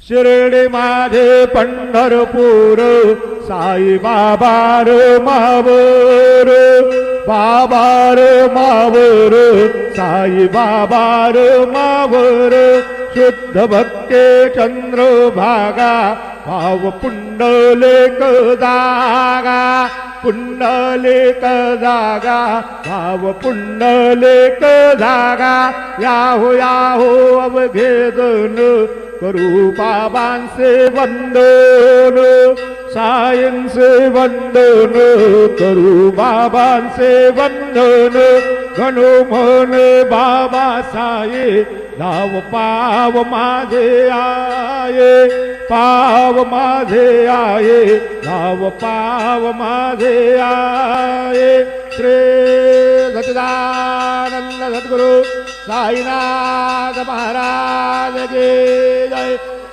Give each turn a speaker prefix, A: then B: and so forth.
A: शिर्डी माझे पंढरपूर साई बाबा रे मावर बाबा रे मावर साई बाबा रे मावर शुद्ध भक्ते चंद्रभागा भाव पुंडलिक जागा पुंडलिक जागा भाव पुंडलिक जागा याहो याहो अवघेदन करू बाबांचे वंदन सायंचे वंदन करू बाबांचे वंदन गणो मन बाबा साये धाव पाव माझे आये पाव माझे आये धाव पाव माझे आये श्री सच्चिदानंद सद्गुरु साईनाथ महाराज की जय।